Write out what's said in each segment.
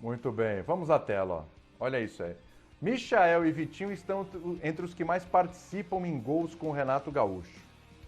Muito bem, vamos à tela, ó. Olha isso aí. Michael e Vitinho estão entre os que mais participam em gols com o Renato Gaúcho.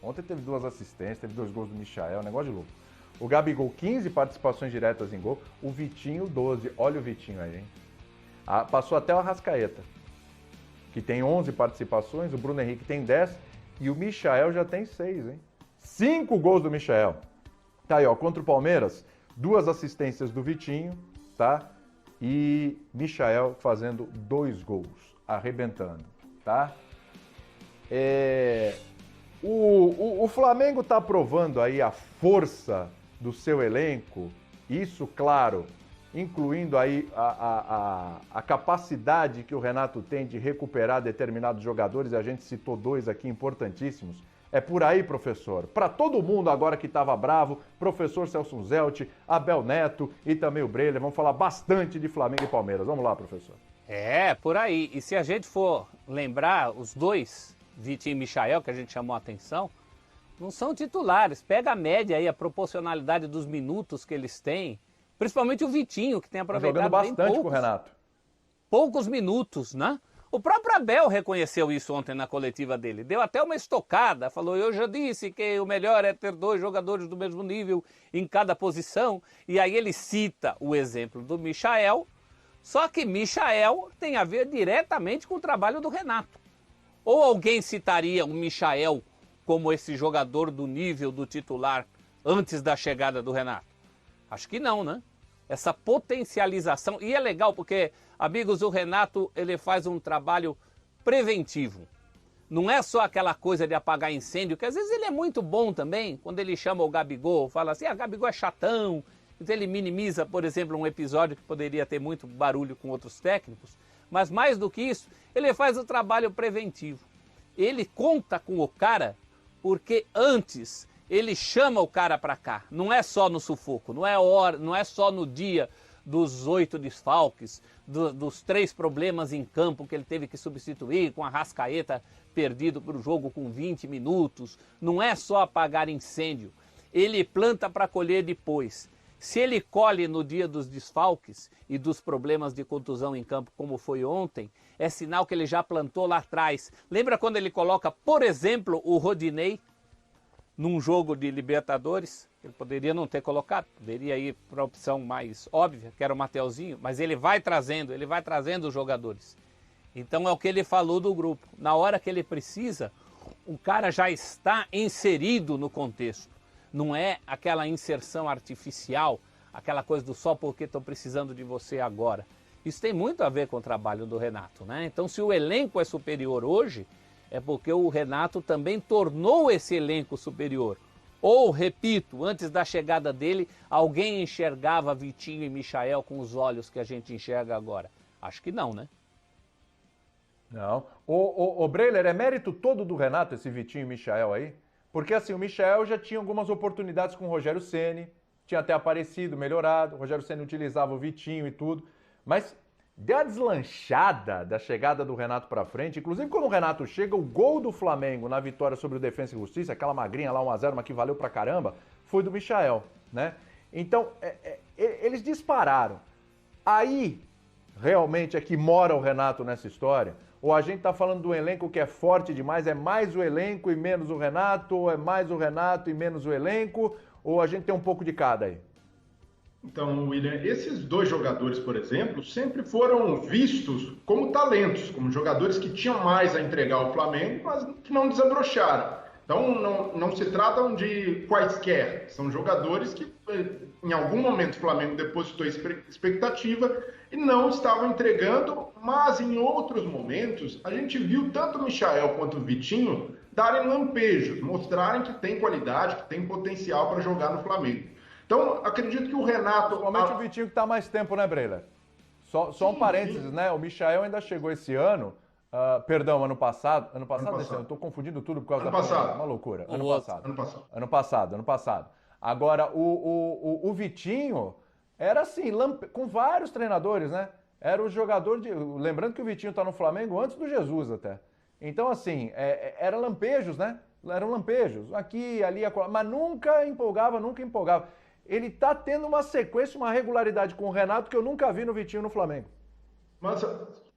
Ontem teve 2 assistências, teve 2 gols do Michael, negócio de louco. O Gabigol, 15 participações diretas em gol. O Vitinho, 12. Olha o Vitinho aí, hein? Passou até o Arrascaeta, que tem 11 participações. O Bruno Henrique tem 10. E o Michael já tem 6, hein? 5 gols do Michael. Tá aí, ó. Contra o Palmeiras, 2 assistências do Vitinho, tá? E Michael fazendo 2 gols, arrebentando, tá? O Flamengo tá provando aí a força do seu elenco, isso, claro, incluindo aí a capacidade que o Renato tem de recuperar determinados jogadores, e a gente citou 2 aqui importantíssimos. É por aí, professor. Para todo mundo agora que estava bravo, professor Celso Zelt, Abel Neto e também o Breler, vamos falar bastante de Flamengo e Palmeiras. Vamos lá, professor. Por aí. E se a gente for lembrar, os 2, Vitinho e Michael, que a gente chamou a atenção, não são titulares. Pega a média aí, a proporcionalidade dos minutos que eles têm. Principalmente o Vitinho, que tem aproveitado jogando bastante com o Renato. Poucos minutos, né? O próprio Abel reconheceu isso ontem na coletiva dele. Deu até uma estocada, falou, eu já disse que o melhor é ter 2 jogadores do mesmo nível em cada posição. E aí ele cita o exemplo do Michael, só que Michael tem a ver diretamente com o trabalho do Renato. Ou alguém citaria o Michael como esse jogador do nível do titular antes da chegada do Renato? Acho que não, né? Essa potencialização, e é legal porque, amigos, o Renato, ele faz um trabalho preventivo. Não é só aquela coisa de apagar incêndio, que às vezes ele é muito bom também, quando ele chama o Gabigol, fala assim, Gabigol é chatão, então ele minimiza, por exemplo, um episódio que poderia ter muito barulho com outros técnicos, mas mais do que isso, ele faz o trabalho preventivo. Ele conta com o cara, porque antes ele chama o cara para cá, não é só no sufoco, não é só no dia dos 8 desfalques, dos 3 problemas em campo que ele teve que substituir, com a Arrascaeta perdido para o jogo com 20 minutos, não é só apagar incêndio, ele planta para colher depois. Se ele colhe no dia dos desfalques e dos problemas de contusão em campo, como foi ontem, é sinal que ele já plantou lá atrás. Lembra quando ele coloca, por exemplo, o Rodinei num jogo de Libertadores? Ele poderia não ter colocado, poderia ir para a opção mais óbvia, que era o Mateuzinho, mas ele vai trazendo os jogadores. Então é o que ele falou do grupo. Na hora que ele precisa, o cara já está inserido no contexto. Não é aquela inserção artificial, aquela coisa do só porque estou precisando de você agora. Isso tem muito a ver com o trabalho do Renato, né? Então, se o elenco é superior hoje, é porque o Renato também tornou esse elenco superior. Ou, repito, antes da chegada dele, alguém enxergava Vitinho e Michael com os olhos que a gente enxerga agora? Acho que não, né? Não. O Breler, é mérito todo do Renato esse Vitinho e Michael aí? Porque assim, o Michael já tinha algumas oportunidades com o Rogério Ceni, tinha até aparecido, melhorado, o Rogério Ceni utilizava o Vitinho e tudo, mas deu a deslanchada da chegada do Renato pra frente, inclusive quando o Renato chega, o gol do Flamengo na vitória sobre o Defensa e Justiça, aquela magrinha lá, 1-0, mas que valeu pra caramba, foi do Michael, né? Então, eles dispararam. Aí, realmente, é que mora o Renato nessa história? Ou a gente tá falando de um elenco que é forte demais, é mais o elenco e menos o Renato, ou é mais o Renato e menos o elenco, ou a gente tem um pouco de cada aí? Então, William, esses 2 jogadores, por exemplo, sempre foram vistos como talentos, como jogadores que tinham mais a entregar ao Flamengo, mas que não desabrocharam. Então, não se tratam de quaisquer, são jogadores que, em algum momento, o Flamengo depositou expectativa e não estavam entregando, mas em outros momentos, a gente viu tanto o Michael quanto o Vitinho darem lampejos, mostrarem que tem qualidade, que tem potencial para jogar no Flamengo. Então, acredito que o Renato... Principalmente o Vitinho que está há mais tempo, né, Breler? Só um parênteses, né? O Michael ainda chegou esse ano... ano passado. Eu estou confundindo tudo por causa da pandemia. Uma loucura. Ano passado. Agora, o Vitinho era assim, com vários treinadores, né? Era o jogador de... Lembrando que o Vitinho está no Flamengo antes do Jesus até. Então, assim, era lampejos, né? Eram lampejos. Aqui, ali, acolá, mas nunca empolgava. ele tá tendo uma sequência, uma regularidade com o Renato que eu nunca vi no Vitinho no Flamengo. Mas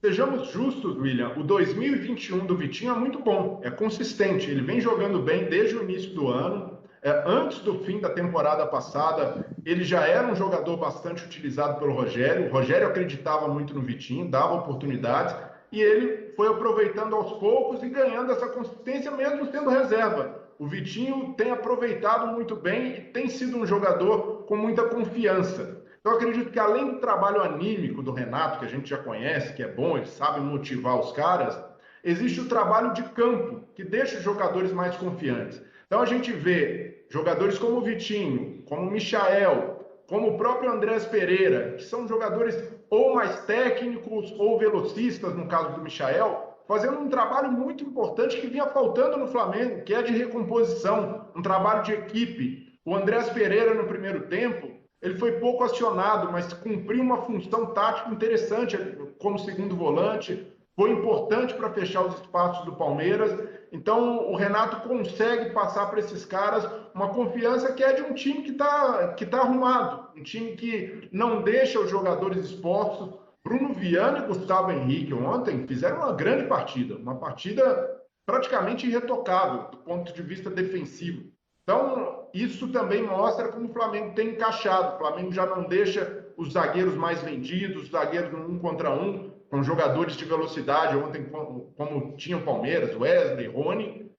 sejamos justos, William, o 2021 do Vitinho é muito bom, é consistente, ele vem jogando bem desde o início do ano. Antes do fim da temporada passada, ele já era um jogador bastante utilizado pelo Rogério. O Rogério acreditava muito no Vitinho, dava oportunidades, e ele foi aproveitando aos poucos e ganhando essa consistência mesmo sendo reserva. O Vitinho tem aproveitado muito bem e tem sido um jogador com muita confiança. Então, eu acredito que além do trabalho anímico do Renato, que a gente já conhece, que é bom, ele sabe motivar os caras, existe o trabalho de campo, que deixa os jogadores mais confiantes. Então, a gente vê jogadores como o Vitinho, como o Michael, como o próprio Andrés Pereira, que são jogadores ou mais técnicos ou velocistas, no caso do Michael, fazendo um trabalho muito importante que vinha faltando no Flamengo, que é de recomposição, um trabalho de equipe. O Andrés Pereira, no primeiro tempo, ele foi pouco acionado, mas cumpriu uma função tática interessante como segundo volante, foi importante para fechar os espaços do Palmeiras. Então, o Renato consegue passar para esses caras uma confiança que é de um time que tá arrumado, um time que não deixa os jogadores expostos. Bruno Viana e Gustavo Henrique ontem fizeram uma grande partida, uma partida praticamente irretocável do ponto de vista defensivo. Então, isso também mostra como o Flamengo tem encaixado. O Flamengo já não deixa os zagueiros mais vendidos, os zagueiros no 1 contra 1, com jogadores de velocidade, ontem como tinha o Palmeiras, Wesley, Rony.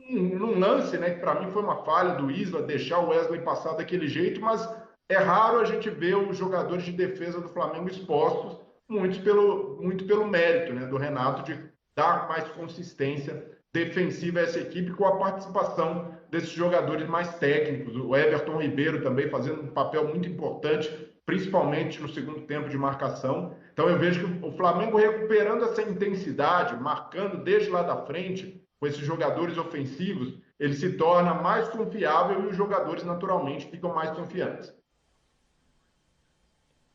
Num lance, né, que para mim foi uma falha do Isla deixar o Wesley passar daquele jeito, mas é raro a gente ver os jogadores de defesa do Flamengo expostos, muito pelo mérito, né, do Renato de dar mais consistência defensiva a essa equipe com a participação desses jogadores mais técnicos. O Everton Ribeiro também fazendo um papel muito importante, principalmente no segundo tempo de marcação. Então eu vejo que o Flamengo recuperando essa intensidade, marcando desde lá da frente, com esses jogadores ofensivos, ele se torna mais confiável e os jogadores naturalmente ficam mais confiantes.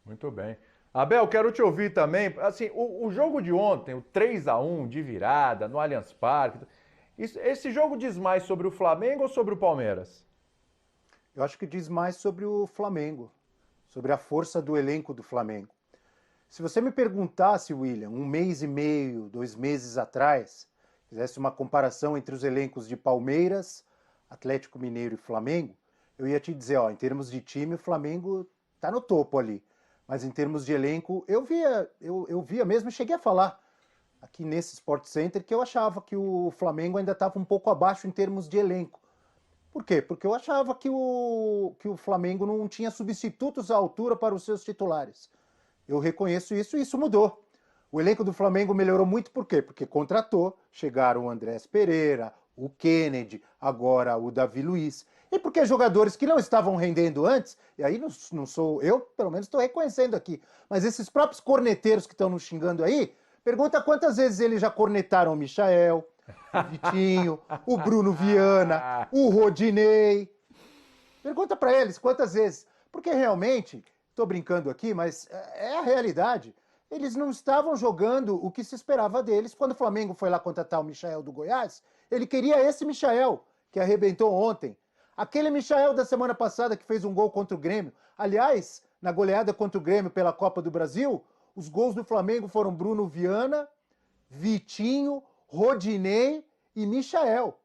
Muito bem. Abel, quero te ouvir também. Assim, o jogo de ontem, o 3-1 de virada no Allianz Parque, esse jogo diz mais sobre o Flamengo ou sobre o Palmeiras? Eu acho que diz mais sobre o Flamengo, sobre a força do elenco do Flamengo. Se você me perguntasse, William, 1 mês e meio, 2 meses atrás, fizesse uma comparação entre os elencos de Palmeiras, Atlético Mineiro e Flamengo, eu ia te dizer, ó, em termos de time, o Flamengo tá no topo ali. Mas em termos de elenco, eu via mesmo e cheguei a falar aqui nesse Sport Center que eu achava que o Flamengo ainda estava um pouco abaixo em termos de elenco. Por quê? Porque eu achava que o Flamengo não tinha substitutos à altura para os seus titulares. Eu reconheço isso e isso mudou. O elenco do Flamengo melhorou muito, por quê? Porque contratou, chegaram o Andrés Pereira, o Kennedy, agora o Davi Luiz. E porque jogadores que não estavam rendendo antes, e aí não sou eu, pelo menos estou reconhecendo aqui, mas esses próprios corneteiros que estão nos xingando aí, pergunta quantas vezes eles já cornetaram o Michael, o Vitinho, o Bruno Viana, o Rodinei. Pergunta para eles quantas vezes. Porque realmente, estou brincando aqui, mas é a realidade. Eles não estavam jogando o que se esperava deles. Quando o Flamengo foi lá contratar o Michael do Goiás, ele queria esse Michael, que arrebentou ontem. Aquele Michael da semana passada que fez um gol contra o Grêmio. Aliás, na goleada contra o Grêmio pela Copa do Brasil, os gols do Flamengo foram Bruno Viana, Vitinho, Rodinei e Michael.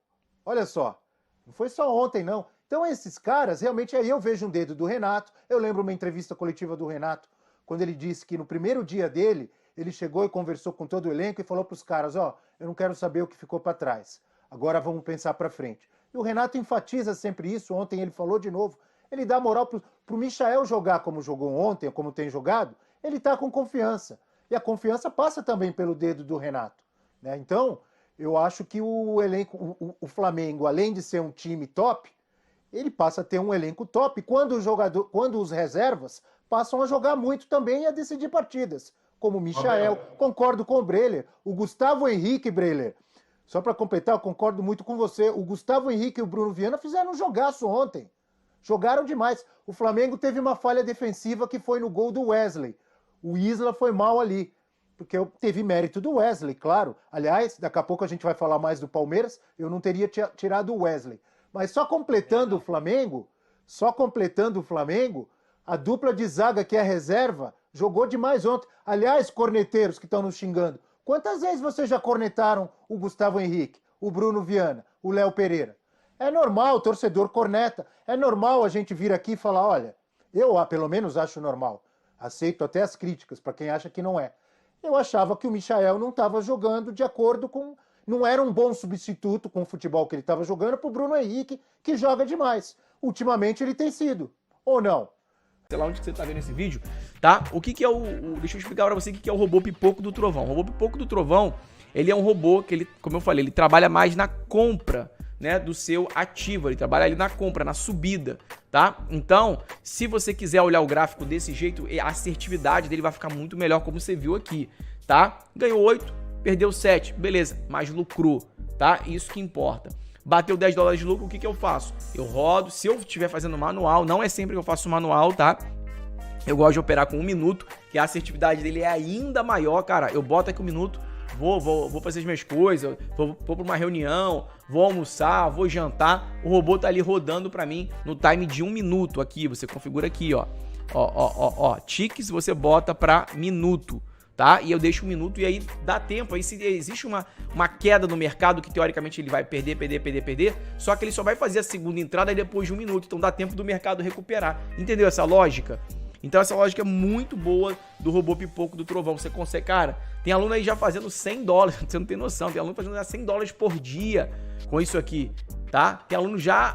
Olha só, não foi só ontem não. Então esses caras, realmente aí eu vejo um dedo do Renato. Eu lembro uma entrevista coletiva do Renato, quando ele disse que no primeiro dia dele, ele chegou e conversou com todo o elenco e falou para os caras, ó, eu não quero saber o que ficou para trás. Agora vamos pensar para frente. E o Renato enfatiza sempre isso, ontem ele falou de novo, ele dá moral para o Michael jogar como jogou ontem, como tem jogado, ele está com confiança. E a confiança passa também pelo dedo do Renato, né? Então, eu acho que o elenco, o Flamengo, além de ser um time top, ele passa a ter um elenco top quando os reservas passam a jogar muito também e a decidir partidas. Como o Michael, concordo com o Breler, o Gustavo Henrique, Breler. Só para completar, eu concordo muito com você. O Gustavo Henrique e o Bruno Viana fizeram um jogaço ontem. Jogaram demais. O Flamengo teve uma falha defensiva que foi no gol do Wesley. O Isla foi mal ali, porque teve mérito do Wesley, claro. Aliás, daqui a pouco a gente vai falar mais do Palmeiras. Eu não teria tirado o Wesley. Mas só completando o Flamengo, Só completando o Flamengo, a dupla de zaga que é reserva jogou demais ontem. Aliás, corneteiros que estão nos xingando, quantas vezes vocês já cornetaram o Gustavo Henrique, o Bruno Viana, o Léo Pereira? É normal, o torcedor corneta. É normal a gente vir aqui e falar, olha, eu pelo menos acho normal. Aceito até as críticas para quem acha que não é. Eu achava que o Michael não estava jogando de acordo com... Não era um bom substituto com o futebol que ele estava jogando para o Bruno Henrique, que joga demais. Ultimamente ele tem sido. Ou não? Sei lá onde você tá vendo esse vídeo, tá? O que é deixa eu explicar pra você o que é o robô Pipoco do Trovão. O robô Pipoco do Trovão, ele é um robô que ele, como eu falei, ele trabalha mais na compra, né, do seu ativo. Ele trabalha ali na compra, na subida, tá? Então, se você quiser olhar o gráfico desse jeito, a assertividade dele vai ficar muito melhor, como você viu aqui, tá? Ganhou 8, perdeu 7, beleza, mas lucrou, tá? Isso que importa. Bateu 10 dólares de lucro, o que eu faço? Eu rodo, se eu estiver fazendo manual, não é sempre que eu faço manual, tá? Eu gosto de operar com 1 minuto, que a assertividade dele é ainda maior, cara. Eu boto aqui 1 minuto, vou fazer as minhas coisas, vou para uma reunião, vou almoçar, vou jantar. O robô tá ali rodando pra mim no time de 1 minuto aqui. Você configura aqui, ó. Tiques você bota pra minuto, tá? E eu deixo 1 minuto e aí dá tempo. Aí se existe uma queda no mercado que teoricamente ele vai perder, só que ele só vai fazer a segunda entrada aí depois de 1 minuto. Então dá tempo do mercado recuperar. Entendeu essa lógica? Então essa lógica é muito boa do robô Pipoco do Trovão. Você consegue, cara, tem aluno aí já fazendo 100 dólares, você não tem noção, tem aluno fazendo já 100 dólares por dia com isso aqui, tá? Tem aluno já